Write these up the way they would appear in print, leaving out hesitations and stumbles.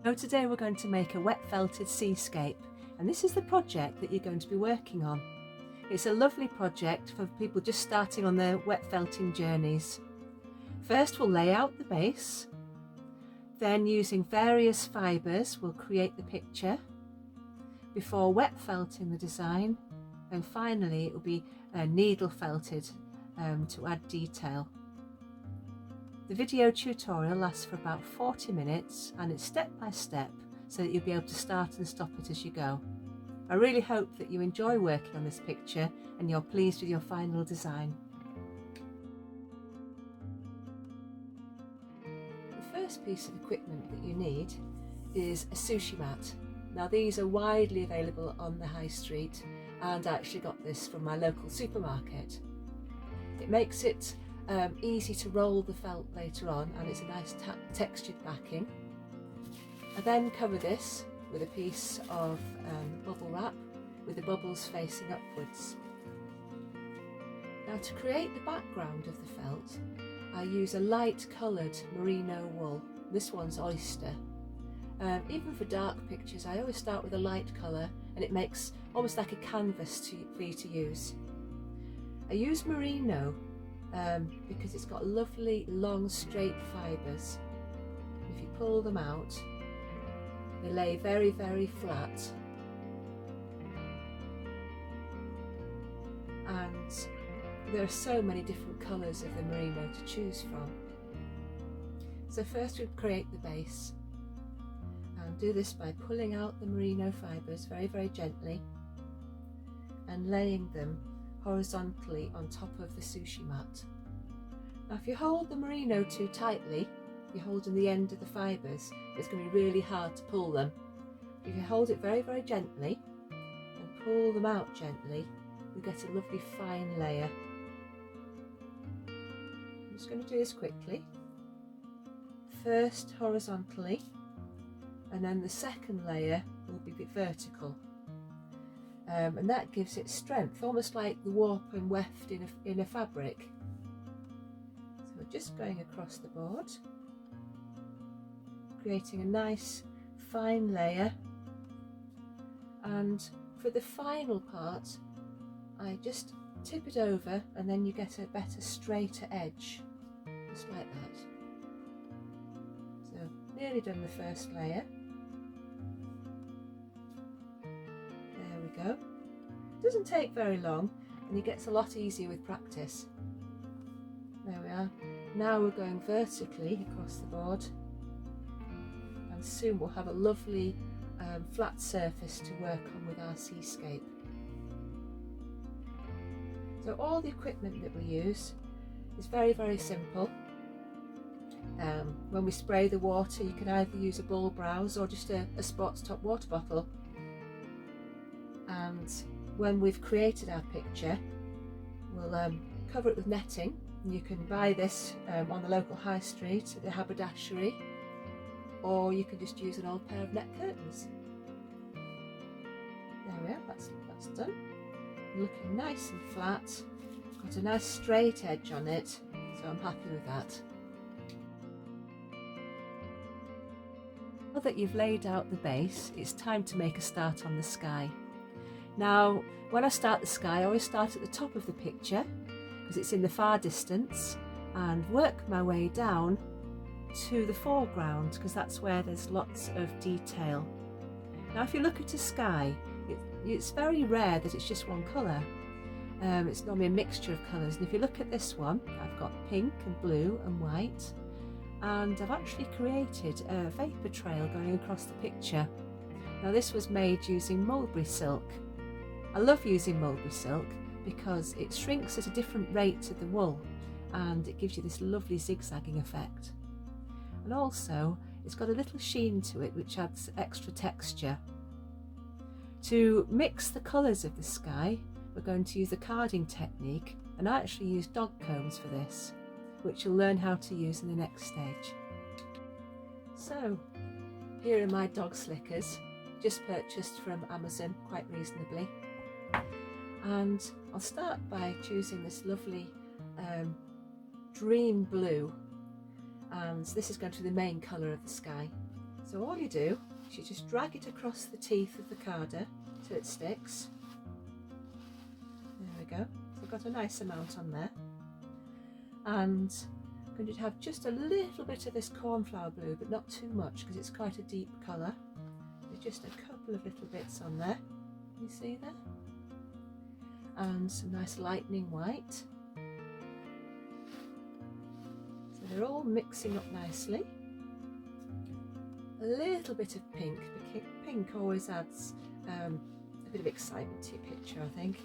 So today we're going to make a wet felted seascape, and this is the project that you're going to be working on. It's a lovely project for people just starting on their wet felting journeys. First we'll lay out the base, then using various fibres we'll create the picture before wet felting the design, and finally it will be needle felted to add detail. The video tutorial lasts for about 40 minutes and it's step by step so that you'll be able to start and stop it as you go. I really hope that you enjoy working on this picture and you're pleased with your final design. The first piece of equipment that you need is a sushi mat. Now these are widely available on the high street, and I actually got this from my local supermarket. It makes it easy to roll the felt later on, and it's a nice textured backing. I then cover this with a piece of bubble wrap with the bubbles facing upwards. Now to create the background of the felt, I use a light coloured merino wool. This one's oyster. Even for dark pictures I always start with a light colour, and it makes almost like a canvas for you to use. I use merino because it's got lovely long straight fibres. If you pull them out, they lay very, very flat, and there are so many different colours of the merino to choose from. So first we create the base, and do this by pulling out the merino fibres very, very gently and laying them horizontally on top of the sushi mat. Now if you hold the merino too tightly, you're holding the end of the fibres, it's going to be really hard to pull them. If you hold it very, very gently and pull them out gently, you get a lovely fine layer. I'm just going to do this quickly. First horizontally, and then the second layer will be vertical. And that gives it strength, almost like the warp and weft in a fabric. So we're just going across the board, creating a nice fine layer, and for the final part I just tip it over, and then you get a better straighter edge, just like that. So nearly done the first layer. Go. It doesn't take very long, and it gets a lot easier with practice. There we are. Now we're going vertically across the board, and soon we'll have a lovely flat surface to work on with our seascape. So all the equipment that we use is very, very simple. When we spray the water, you can either use a bull browse or just a sports top water bottle. And when we've created our picture, we'll cover it with netting. And you can buy this on the local high street at the haberdashery, or you can just use an old pair of net curtains. There we are, that's done. Looking nice and flat, got a nice straight edge on it, so I'm happy with that. Now that you've laid out the base, it's time to make a start on the sky. Now, when I start the sky, I always start at the top of the picture because it's in the far distance, and work my way down to the foreground because that's where there's lots of detail. Now, if you look at a sky, it's very rare that it's just one colour. It's normally a mixture of colours, and if you look at this one, I've got pink and blue and white, and I've actually created a vapour trail going across the picture. Now, this was made using mulberry silk. I love using mulberry silk because it shrinks at a different rate to the wool, and it gives you this lovely zigzagging effect. And also it's got a little sheen to it which adds extra texture. To mix the colours of the sky, we're going to use the carding technique, and I actually use dog combs for this, which you'll learn how to use in the next stage. So here are my dog slickers, just purchased from Amazon quite reasonably. And I'll start by choosing this lovely dream blue, and this is going to be the main colour of the sky. So all you do is you just drag it across the teeth of the carder till it sticks. There we go. So I've got a nice amount on there. And I'm going to have just a little bit of this cornflower blue, but not too much because it's quite a deep colour. There's just a couple of little bits on there. You see there? And some nice lightning white. So they're all mixing up nicely. A little bit of pink. Pink always adds a bit of excitement to your picture, I think.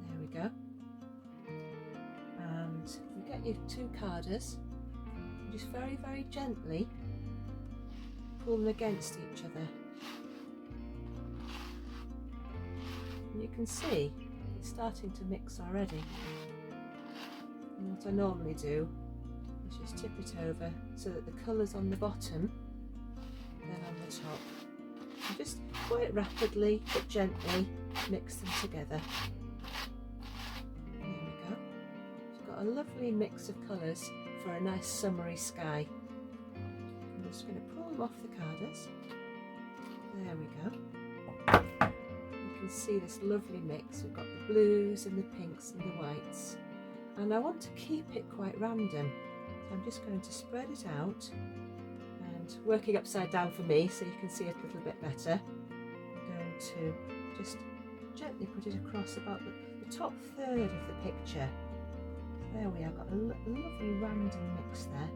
There we go. And you get your two carders, and just very, very gently pull them against each other. And you can see it's starting to mix already. And what I normally do is just tip it over so that the colours on the bottom, then on the top, and just quite rapidly but gently mix them together. There we go. You've got a lovely mix of colours for a nice summery sky. I'm just going to pull them off the carders. There we go. You can see this lovely mix. We've got the blues and the pinks and the whites. And I want to keep it quite random. So I'm just going to spread it out and working upside down for me so you can see it a little bit better. I'm going to just gently put it across about the top third of the picture. So there we are, got a lovely random mix there.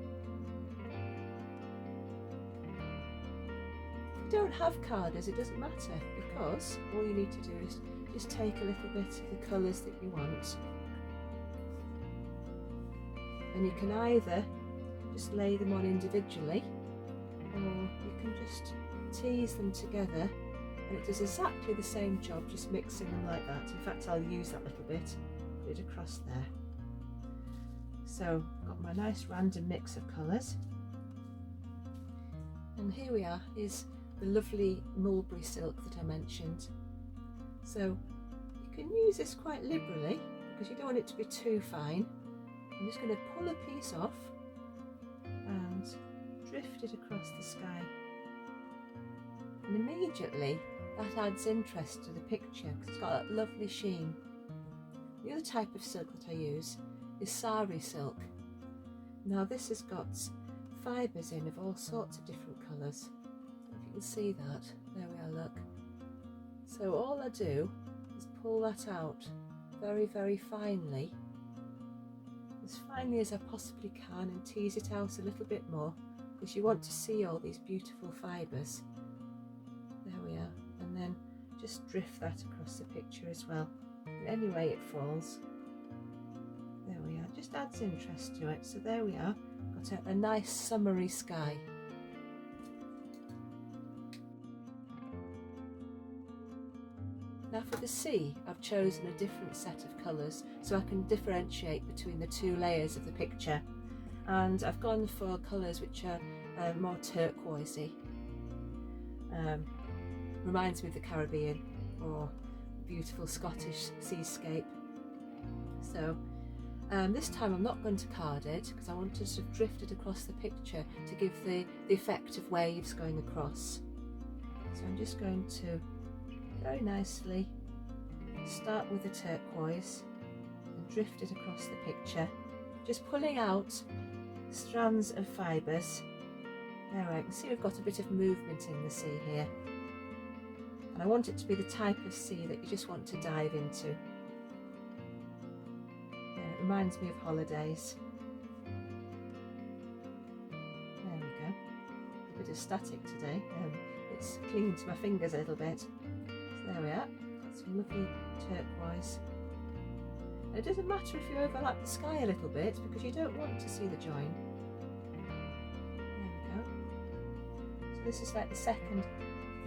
If you don't have carders, it doesn't matter, because all you need to do is just take a little bit of the colours that you want, and you can either just lay them on individually, or you can just tease them together, and it does exactly the same job, just mixing them like that. In fact, I'll use that little bit, put it across there. So I've got my nice random mix of colours, and here we are, is the lovely mulberry silk that I mentioned. So you can use this quite liberally because you don't want it to be too fine. I'm just going to pull a piece off and drift it across the sky, and immediately that adds interest to the picture because it's got that lovely sheen. The other type of silk that I use is sari silk. Now this has got fibres in of all sorts of different colours. If you can see that, there we are, look. So all I do is pull that out very, very finely, as finely as I possibly can, and tease it out a little bit more because you want to see all these beautiful fibres. There we are, and then just drift that across the picture as well. And any way it falls, there we are, just adds interest to it. So there we are, got a nice summery sky. Now for the sea, I've chosen a different set of colours so I can differentiate between the two layers of the picture, and I've gone for colours which are more turquoisey. Reminds me of the Caribbean or beautiful Scottish seascape. So this time I'm not going to card it because I want to sort of drift it across the picture to give the effect of waves going across. So I'm just going to very nicely start with the turquoise and drift it across the picture, just pulling out strands of fibres. There I can see we've got a bit of movement in the sea here, and I want it to be the type of sea that you just want to dive into. Yeah, it reminds me of holidays. There we go, a bit of static today, it's clinging to my fingers a little bit. There we are, got some lovely turquoise. And it doesn't matter if you overlap the sky a little bit because you don't want to see the join. There we go. So this is like the second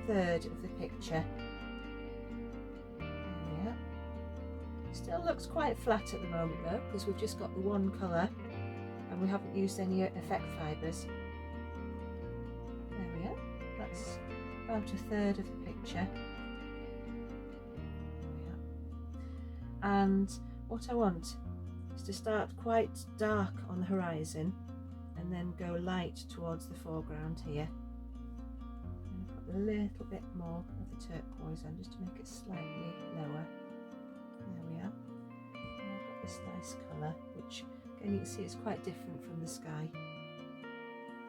third of the picture. There we are. Still looks quite flat at the moment though, because we've just got the one colour and we haven't used any effect fibres. There we are, that's about a third of the picture. And what I want is to start quite dark on the horizon and then go light towards the foreground here. a little bit more of the turquoise on, just to make it slightly lower. There we are. And I've got this nice colour, which again you can see it's quite different from the sky.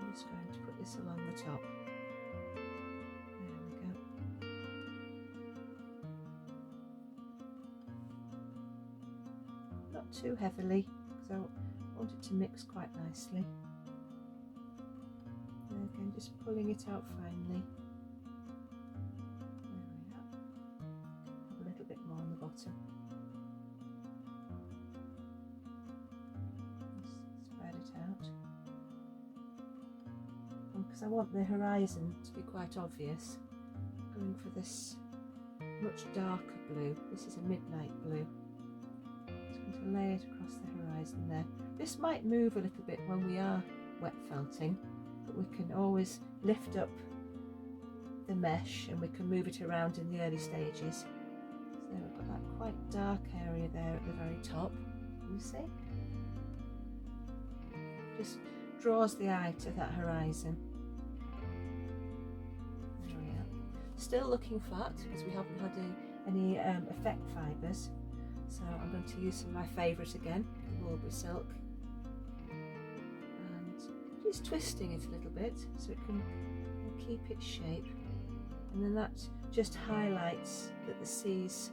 I'm just going to put this along the top. There we go. Not too heavily, because I want it to mix quite nicely. And again, just pulling it out finely. There we are. Have a little bit more on the bottom. Just spread it out. And because I want the horizon to be quite obvious, I'm going for this much darker blue. This is a midnight blue. Just going to lay it across the horizon there. This might move a little bit when we are wet felting, but we can always lift up the mesh and we can move it around in the early stages. So we've got that quite dark area there at the very top, you see? Just draws the eye to that horizon. There we are. Still looking flat because we haven't had any effect fibres, so I'm going to use some of my favourite again, the mulberry silk. Just twisting it a little bit so it can keep its shape, and then that just highlights that the sea's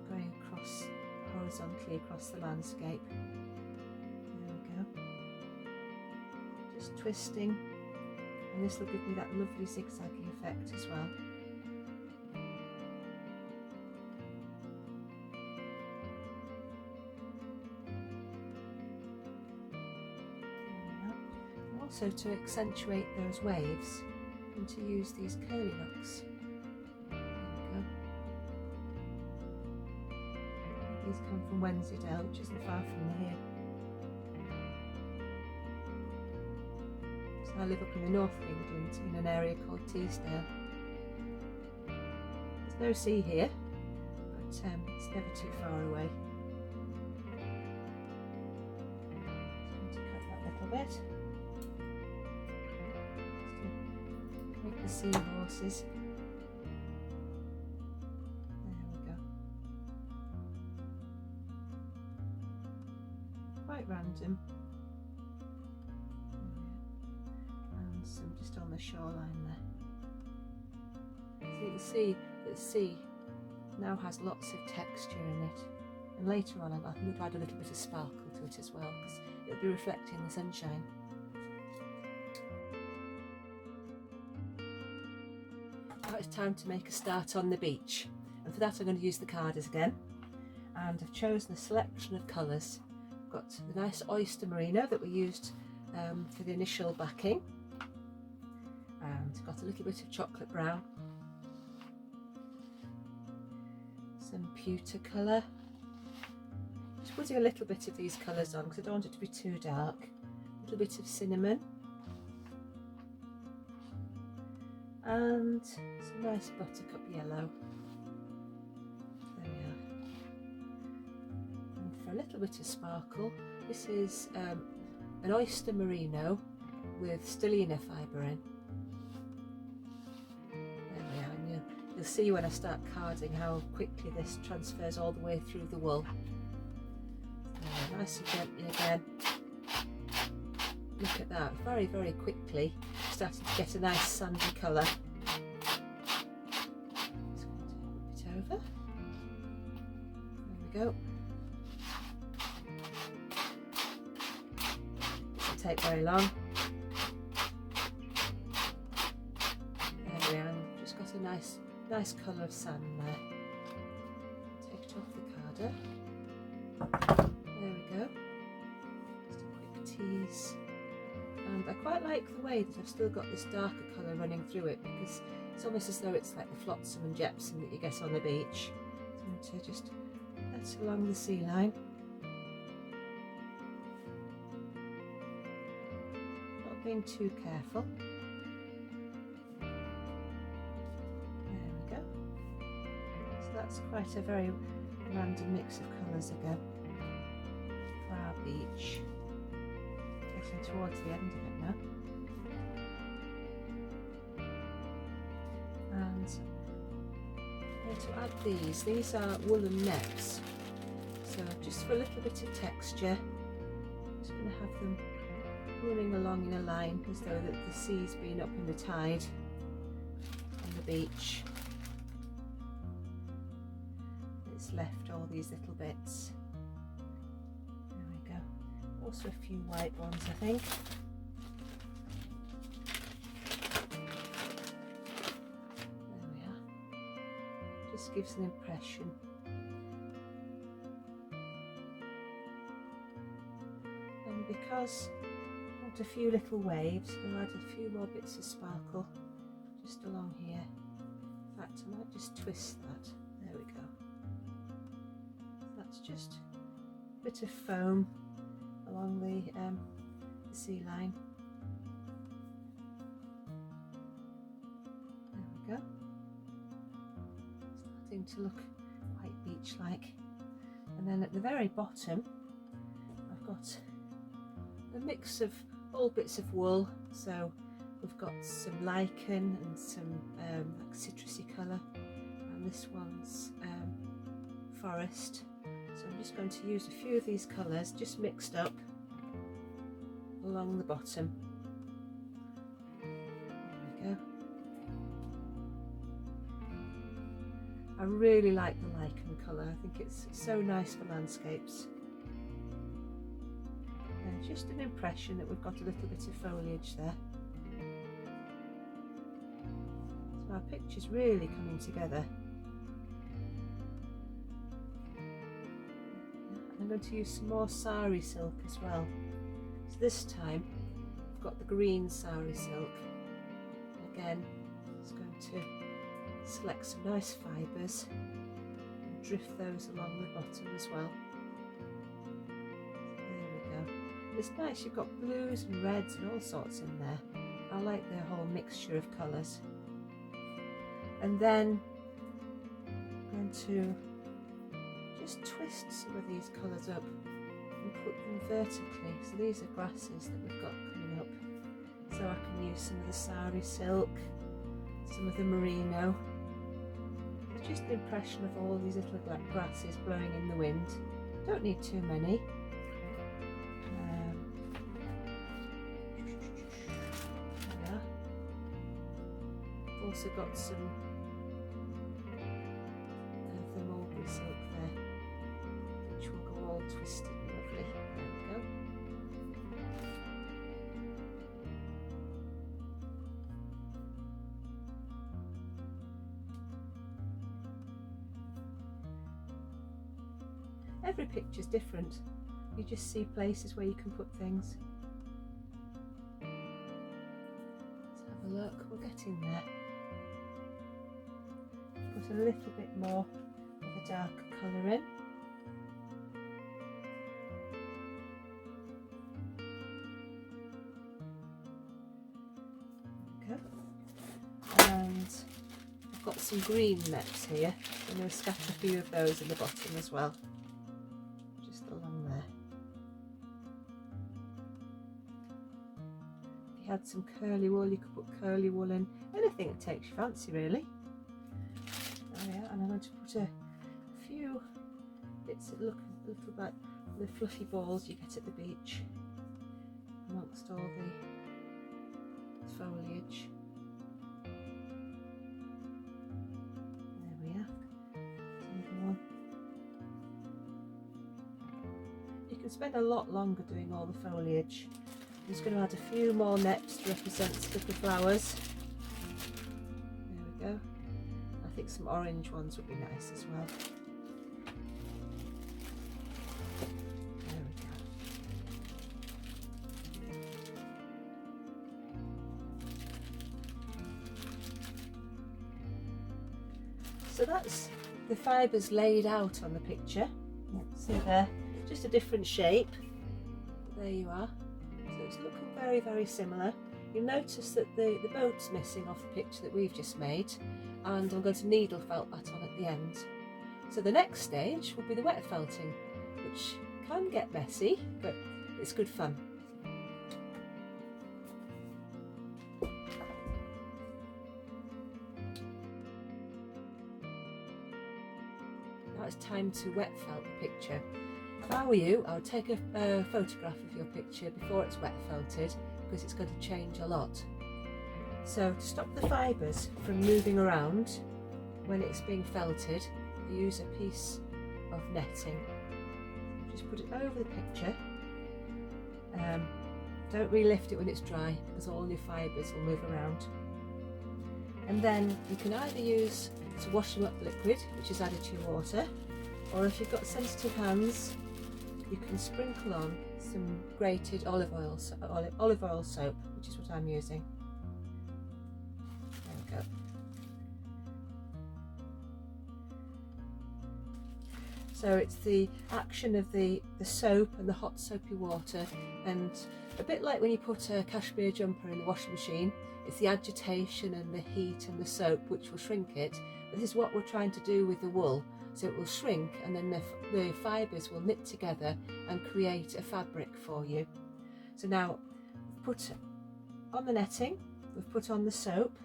going across horizontally across the landscape. There we go. Just twisting, and this will give me that lovely zigzagging effect as well. So to accentuate those waves, and to use these curly locks. There we go. These come from Teesdale, which isn't far from here. So I live up in the north of England in an area called Teesdale. There's no sea here, but it's never too far away. Just going to cut that little bit. The seahorses. There we go. Quite random. And some just on the shoreline there. So you can see that the sea now has lots of texture in it. And later on I'm going to add a little bit of sparkle to it as well, because it'll be reflecting the sunshine. Now it's time to make a start on the beach, and for that I'm going to use the carders again, and I've chosen a selection of colours. I've got the nice oyster merino that we used for the initial backing, and I've got a little bit of chocolate brown, some pewter colour, just putting a little bit of these colours on because I don't want it to be too dark, a little bit of cinnamon, and some nice buttercup yellow. There we are. And for a little bit of sparkle, this is an oyster merino with stellina fibre in. There we are, and you'll see when I start carding how quickly this transfers all the way through the wool. So nice and gently again. Look at that, very, very quickly starting to get a nice sandy colour. Just going to flip it over. There we go. Doesn't take very long. There we are, and just got a nice colour of sand there. Take it off the carder. There we go. Just a quick tease. And I quite like the way that I've still got this darker colour running through it, because it's almost as though it's like the flotsam and jetsam that you get on the beach. So I'm going to just let along the sea line. Not being too careful. There we go. So that's quite a very random mix of colours again for our beach. Getting towards the end of it now. add these. These are woolen nets. So just for a little bit of texture, I'm just going to have them running along in a line as though that the sea's been up in the tide on the beach. It's left all these little bits. There we go. Also a few white ones, I think. There we are. Just gives an impression. And because I want a few little waves, I'll add a few more bits of sparkle just along here. In fact, I might just twist that. There we go. That's just a bit of foam along the sea line. There we go. Starting to look quite beach-like. And then at the very bottom, I've got a mix of all bits of wool. So we've got some lichen and some like citrusy colour, and this one's forest. So I'm just going to use a few of these colours just mixed up along the bottom. There we go. I really like the lichen colour. I think it's so nice for landscapes. And just an impression that we've got a little bit of foliage there. So our picture's really coming together. I'm going to use some more sari silk as well. So this time I've got the green sari silk. Again, just going to select some nice fibres and drift those along the bottom as well. There we go. It's nice, you've got blues and reds and all sorts in there. I like the whole mixture of colours. And then I'm going to just twist some of these colours up and put them vertically. So these are grasses that we've got coming up. So I can use some of the sari silk, some of the merino. It's just an impression of all these little black grasses blowing in the wind. Don't need too many. There. I've also got some of the mulberry silk there, which will go all twisted and lovely. There we go. Every picture's different. You just see places where you can put things. Let's have a look. We're getting there. Put a little bit more of a darker colour in. There we go. And I've got some green nets here. I'm going to scatter a few of those in the bottom as well. Just along there. If you had some curly wool, you could put curly wool in. Anything that takes your fancy, really. Oh yeah, and I'm going to put a few bits that look a little like the fluffy balls you get at the beach amongst all the foliage. There we are. Another one. You can spend a lot longer doing all the foliage. I'm just going to add a few more nets to represent little flowers. There we go. I think some orange ones would be nice as well. There we go. So that's the fibres laid out on the picture. See there, just a different shape. There you are. So it's looking very, very similar. You'll notice that the boat's missing off the picture that we've just made, and I'm going to needle felt that on at the end. So the next stage will be the wet felting, which can get messy, but it's good fun. time to wet felt the picture. If I were you, I would take a photograph of your picture before it's wet felted, because it's going to change a lot. So to stop the fibres from moving around when it's being felted, I use a piece of netting. Just put it over the picture. Don't really lift it when it's dry, because all your fibres will move around. And then you can either use to wash them up liquid, which is added to your water, or if you've got sensitive hands, you can sprinkle on some grated olive oil soap, which is what I'm using. There we go. So it's the action of the soap and the hot soapy water, and a bit like when you put a cashmere jumper in the washing machine, it's the agitation and the heat and the soap which will shrink it. This is what we're trying to do with the wool, so it will shrink and then the fibres will knit together and create a fabric for you. So now we've put on the netting, we've put on the soap,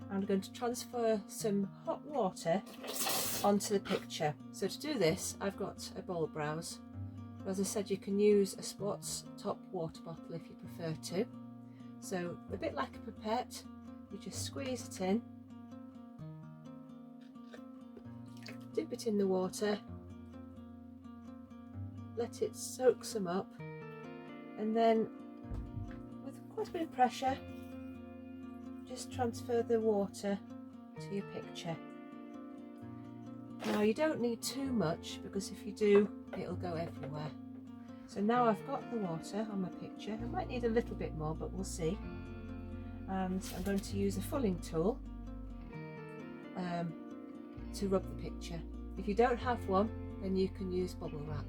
and I'm going to transfer some hot water onto the picture. So to do this, I've got a bowl browse. As I said, you can use a sports top water bottle if you prefer to. So a bit like a pipette, you just squeeze it in, dip it in the water, let it soak some up, and then with quite a bit of pressure, just transfer the water to your picture. Now you don't need too much, because if you do, it'll go everywhere. So now I've got the water on my picture. I might need a little bit more, but we'll see. And I'm going to use a fulling tool to rub the picture. If you don't have one, then you can use bubble wrap.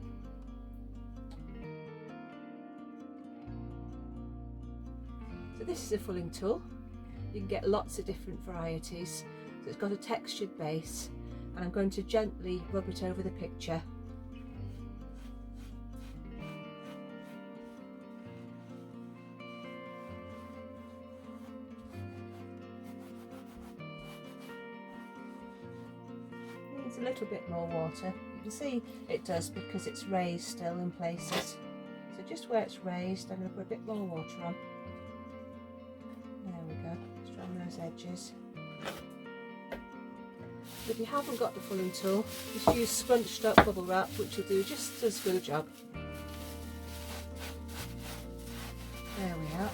So this is a fulling tool. You can get lots of different varieties. So it's got a textured base, and I'm going to gently rub it over the picture. Needs a little bit more water. You can see it does, because it's raised still in places. So just where it's raised, I'm going to put a bit more water on. There we go, just around those edges. If you haven't got the fulling tool, just use scrunched up bubble wrap, which will do just as good a job. There we are.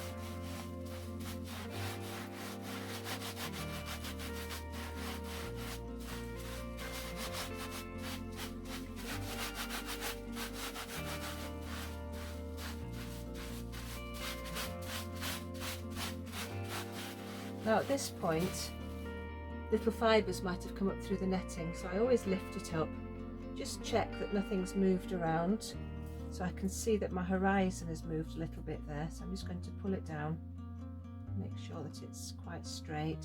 Now at this point, little fibres might have come up through the netting, so I always lift it up. Just check that nothing's moved around, so I can see that my horizon has moved a little bit there. So I'm just going to pull it down, make sure that it's quite straight.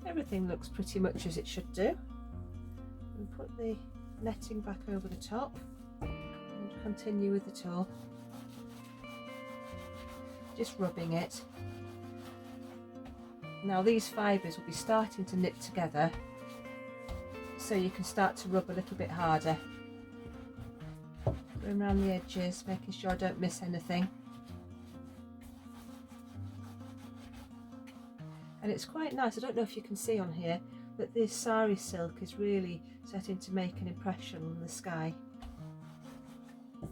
Everything looks pretty much as it should do. And put the netting back over the top and continue with the tool. Just rubbing it. Now these fibres will be starting to knit together, so you can start to rub a little bit harder. Going around the edges, making sure I don't miss anything. And it's quite nice, I don't know if you can see on here, but this sari silk is really starting to make an impression on the sky. There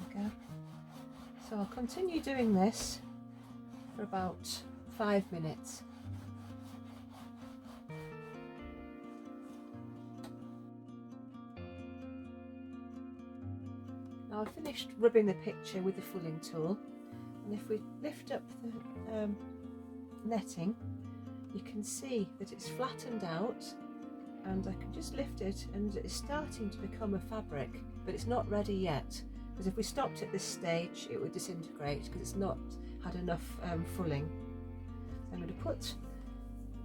we go. So I'll continue doing this for about 5 minutes. Now I've finished rubbing the picture with the fulling tool, and if we lift up the netting, you can see that it's flattened out, and I can just lift it and it's starting to become a fabric, but it's not ready yet. Because if we stopped at this stage, it would disintegrate, because it's not had enough fulling. So I'm going to put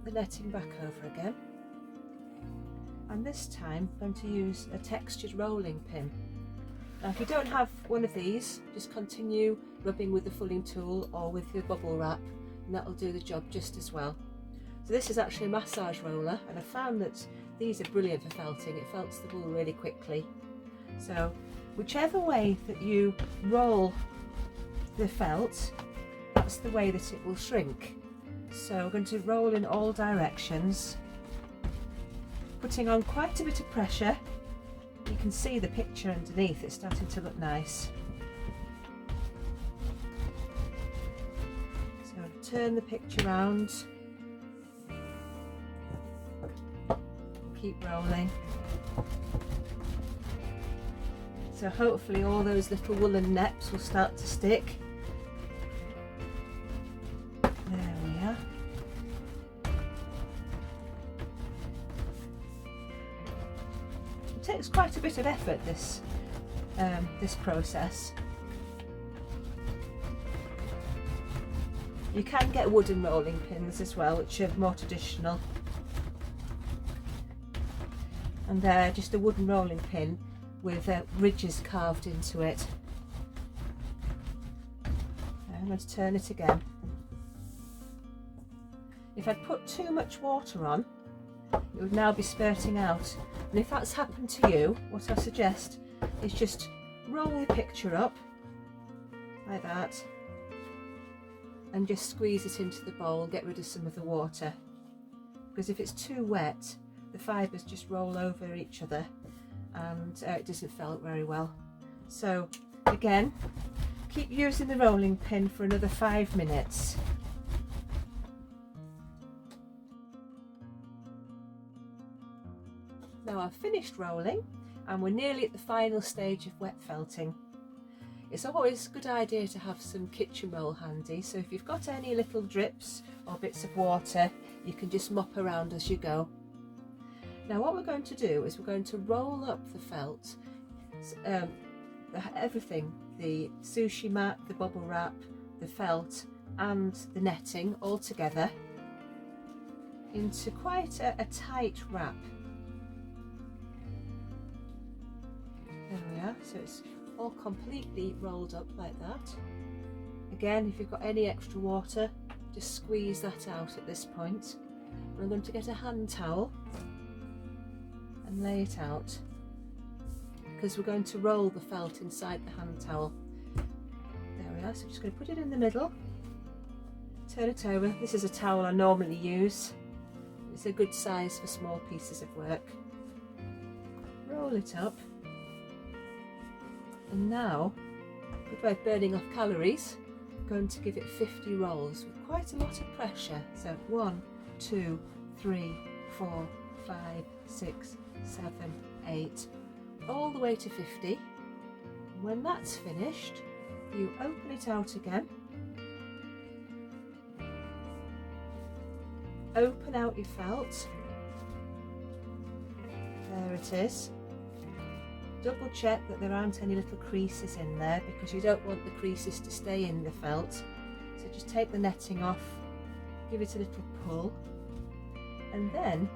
the netting back over again, and this time I'm going to use a textured rolling pin. Now if you don't have one of these, just continue rubbing with the fulling tool or with the bubble wrap, and that will do the job just as well. So this is actually a massage roller, and I found that these are brilliant for felting. It felts the wool really quickly. So whichever way that you roll the felt, that's the way that it will shrink. So we're going to roll in all directions, putting on quite a bit of pressure. You can see the picture underneath, it's starting to look nice. So turn the picture around, keep rolling. So hopefully all those little woolen neps will start to stick. There we are. It takes quite a bit of effort, this process. You can get wooden rolling pins as well, which are more traditional. And they're just a wooden rolling pin with ridges carved into it. I'm going to turn it again. If I'd put too much water on, it would now be spurting out. And if that's happened to you, what I suggest is just roll your picture up like that and just squeeze it into the bowl and get rid of some of the water. Because if it's too wet, the fibres just roll over each other and it doesn't felt very well. So again, keep using the rolling pin for another 5 minutes. Now I've finished rolling and we're nearly at the final stage of wet felting. It's always a good idea to have some kitchen roll handy, so if you've got any little drips or bits of water, you can just mop around as you go. Now what we're going to do is we're going to roll up the felt, everything, the sushi mat, the bubble wrap, the felt and the netting all together into quite a tight wrap. There we are, so it's all completely rolled up like that. Again, if you've got any extra water, just squeeze that out at this point. And I'm going to get a hand towel and lay it out, because we're going to roll the felt inside the hand towel. There we are, so I'm just going to put it in the middle, turn it over. This is a towel I normally use. It's a good size for small pieces of work. Roll it up. And now, without burning off calories, I'm going to give it 50 rolls with quite a lot of pressure. So 1, 2, 3, 4, 5, 6, 7, 8, all the way to 50. And when that's finished, you open it out again, open out your felt, there it is. Double check that there aren't any little creases in there, because you don't want the creases to stay in the felt. So just take the netting off, give it a little pull, and then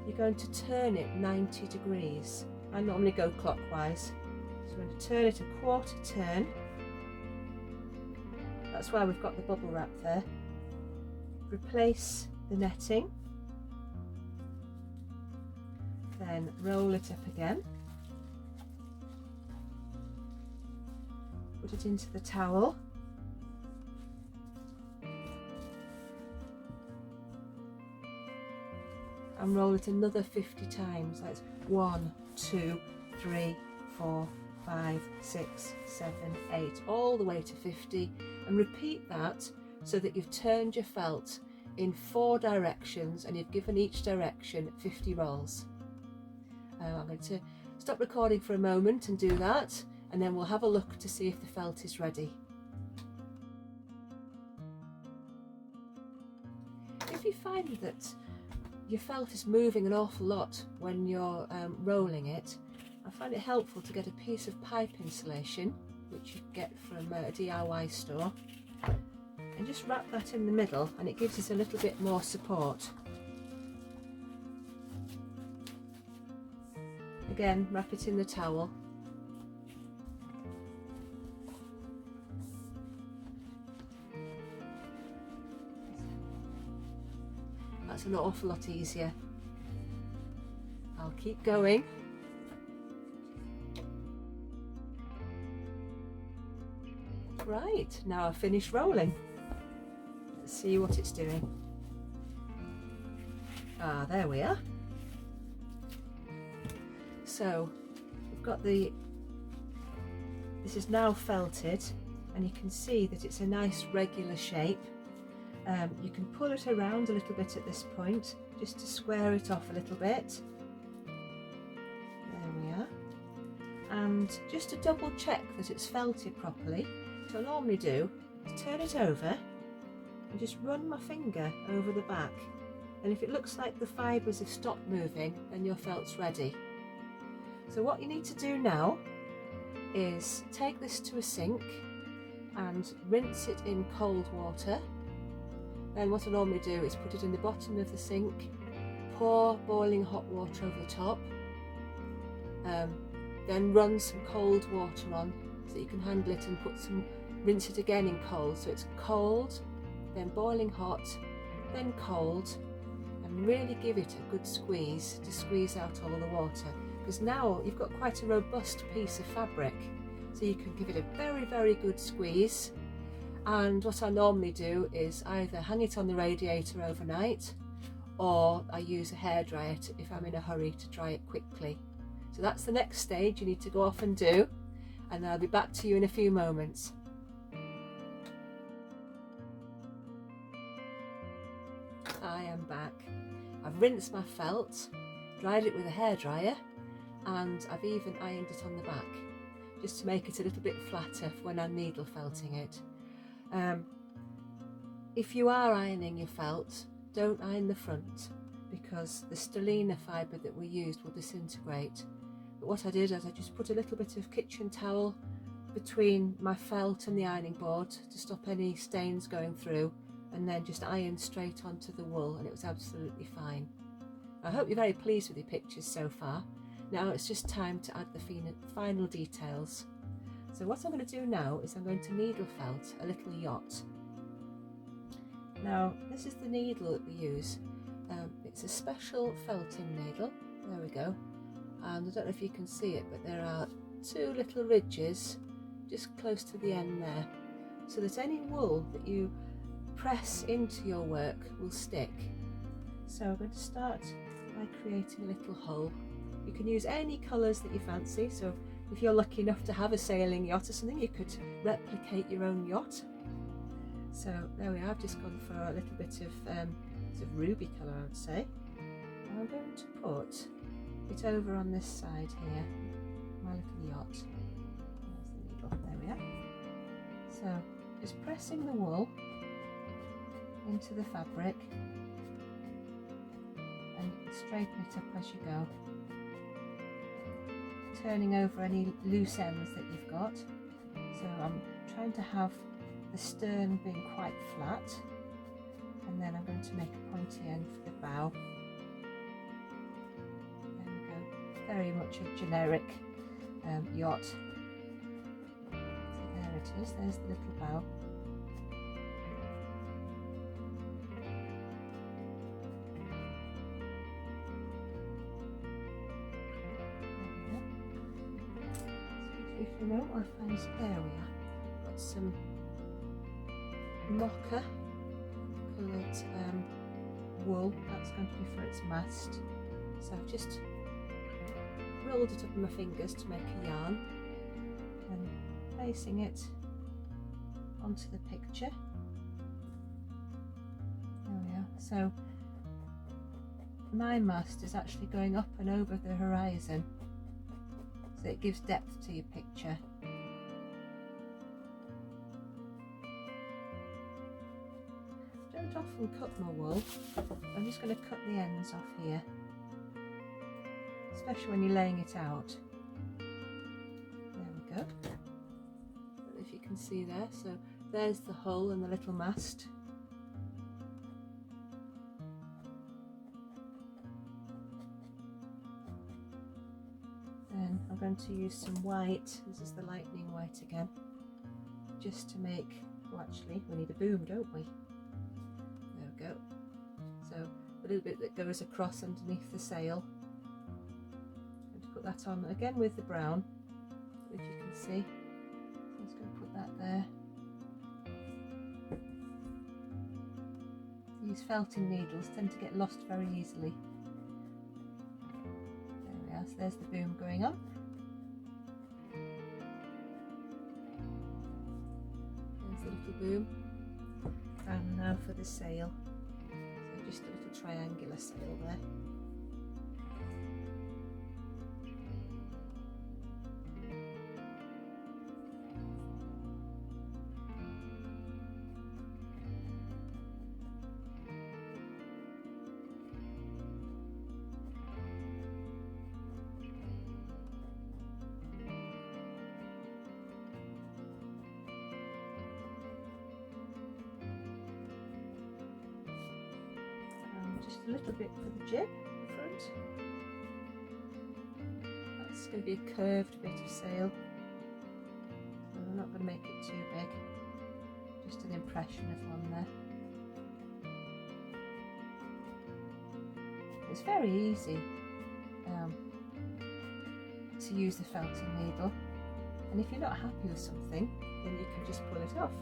you're going to turn it 90 degrees. I normally go clockwise. So I'm going to turn it a quarter turn. That's why we've got the bubble wrap there. Replace the netting. Then roll it up again. Put it into the towel. And roll it another 50 times. That's 1, 2, 3, 4, 5, 6, 7, 8, all the way to 50. And repeat that so that you've turned your felt in 4 directions and you've given each direction 50 rolls. I'm going to stop recording for a moment and do that, and then we'll have a look to see if the felt is ready. If you find that your felt is moving an awful lot when you're rolling it, I find it helpful to get a piece of pipe insulation, which you get from a DIY store, and just wrap that in the middle, and it gives it a little bit more support. Again, wrap it in the towel. That's That's an awful lot easier. I'll keep going. Right, now I've finished rolling. Let's see what it's doing. Ah, there we are. So we've got this is now felted, and you can see that it's a nice regular shape. You can pull it around a little bit at this point just to square it off a little bit. There we are. And just to double check that it's felted properly, what I normally do is turn it over and just run my finger over the back, and if it looks like the fibres have stopped moving, then your felt's ready. So what you need to do now is take this to a sink and rinse it in cold water. Then what I normally do is put it in the bottom of the sink, pour boiling hot water over the top, then run some cold water on so that you can handle it, and rinse it again in cold. So it's cold, then boiling hot, then cold, and really give it a good squeeze to squeeze out all of the water, because now you've got quite a robust piece of fabric, so you can give it a very, very good squeeze. And what I normally do is either hang it on the radiator overnight, or I use a hairdryer if I'm in a hurry to dry it quickly. So that's the next stage you need to go off and do, and I'll be back to you in a few moments. I am back. I've rinsed my felt, dried it with a hairdryer, and I've even ironed it on the back just to make it a little bit flatter for when I'm needle felting it. If you are ironing your felt, don't iron the front, because the stellina fibre that we used will disintegrate. But what I did is I just put a little bit of kitchen towel between my felt and the ironing board to stop any stains going through, and then just ironed straight onto the wool, and it was absolutely fine. I hope you're very pleased with your pictures so far. Now it's just time to add the final details. So what I'm going to do now is I'm going to needle felt a little yacht. Now this is the needle that we use. It's a special felting needle. There we go. And I don't know if you can see it, but there are two little ridges just close to the end there, so that any wool that you press into your work will stick. So I'm going to start by creating a little hole. You can use any colours that you fancy, so if you're lucky enough to have a sailing yacht or something, you could replicate your own yacht. So there we are. I've just gone for a little bit of sort of ruby colour, I would say. And I'm going to put it over on this side here, my little yacht. There's the needle. There we are. So just pressing the wool into the fabric and straighten it up as you go, turning over any loose ends that you've got. So I'm trying to have the stern being quite flat, and then I'm going to make a pointy end for the bow. There we go, very much a generic yacht. So there it is, there's the little bow. If you know, I'll find some, there we are. Got some mocha coloured wool, that's going to be for its mast. So I've just rolled it up with my fingers to make a yarn and placing it onto the picture. There we are. So my mast is actually going up and over the horizon, so it gives depth to your picture. I don't often cut my wool. I'm just going to cut the ends off here, especially when you're laying it out. There we go. I don't know if you can see there. So there's the hull and the little mast. Then I'm going to use some white. This is the lightning white again, just to make, well actually we need a boom, don't we? There we go. So a little bit that goes across underneath the sail. I'm going to put that on again with the brown, if you can see. I'm just going to put that there. These felting needles tend to get lost very easily. There we are, so there's the boom going on. There's the little boom. And now for the sail. So just a little triangular sail there. Just a little bit for the jib in front. That's going to be a curved bit of sail, so we're not going to make it too big, just an impression of one there. It's very easy to use the felting needle, and if you're not happy with something, then you can just pull it off.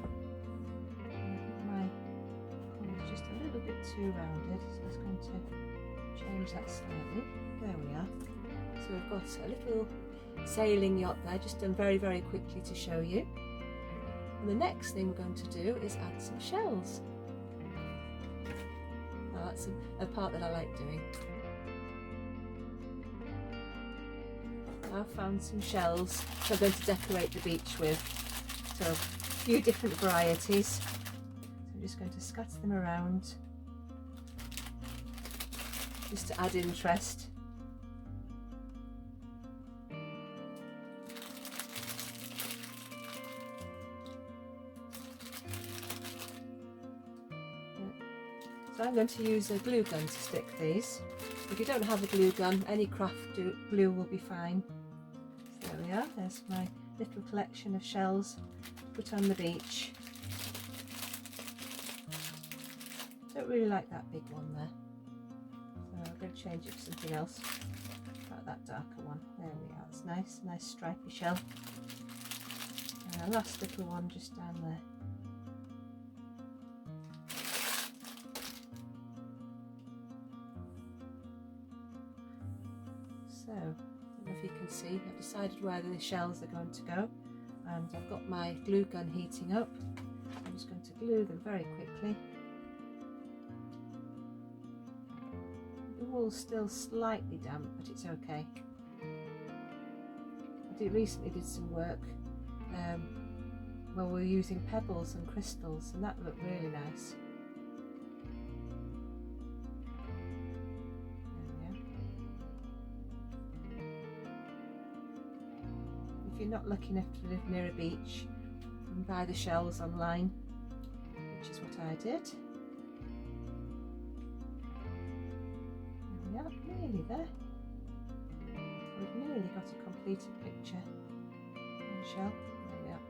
Just a little bit too rounded, so it's going to change that slightly. There we are. So we've got a little sailing yacht there, just done very, very quickly to show you. And the next thing we're going to do is add some shells. Now that's a part that I like doing. I've found some shells that I'm going to decorate the beach with. So a few different varieties. I'm just going to scatter them around just to add interest. So I'm going to use a glue gun to stick these. If you don't have a glue gun, any craft glue will be fine. So there we are, there's my little collection of shells to put on the beach. Don't really like that big one there, so I'm going to change it to something else, like that darker one. There we are, it's nice stripy shell. And a last little one just down there. So, I don't know if you can see, I've decided where the shells are going to go, and I've got my glue gun heating up. I'm just going to glue them very quickly. The wool's still slightly damp, but it's okay. I recently did some work where we were using pebbles and crystals, and that looked really nice. There we are. If you're not lucky enough to live near a beach, you can buy the shells online, which is what I did. Nearly there. We've nearly got a completed picture on the shell. There we are.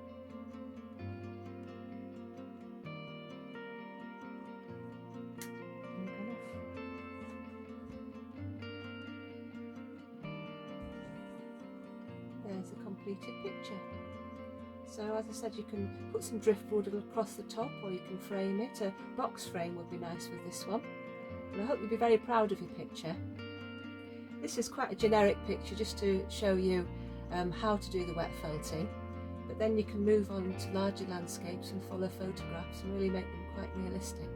There's a completed picture. So as I said, you can put some driftwood across the top, or you can frame it. A box frame would be nice with this one. And I hope you'll be very proud of your picture. This is quite a generic picture just to show you how to do the wet felting, but then you can move on to larger landscapes and follow photographs and really make them quite realistic.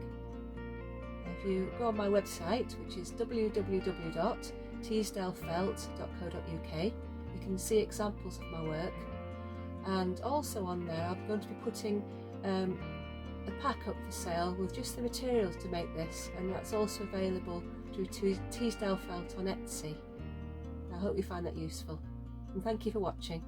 If you go on my website, which is www.teesdalefelt.co.uk, you can see examples of my work, and also on there I'm going to be putting a pack up for sale with just the materials to make this, and that's also available through Teesdale Felt on Etsy. I hope you find that useful, and thank you for watching.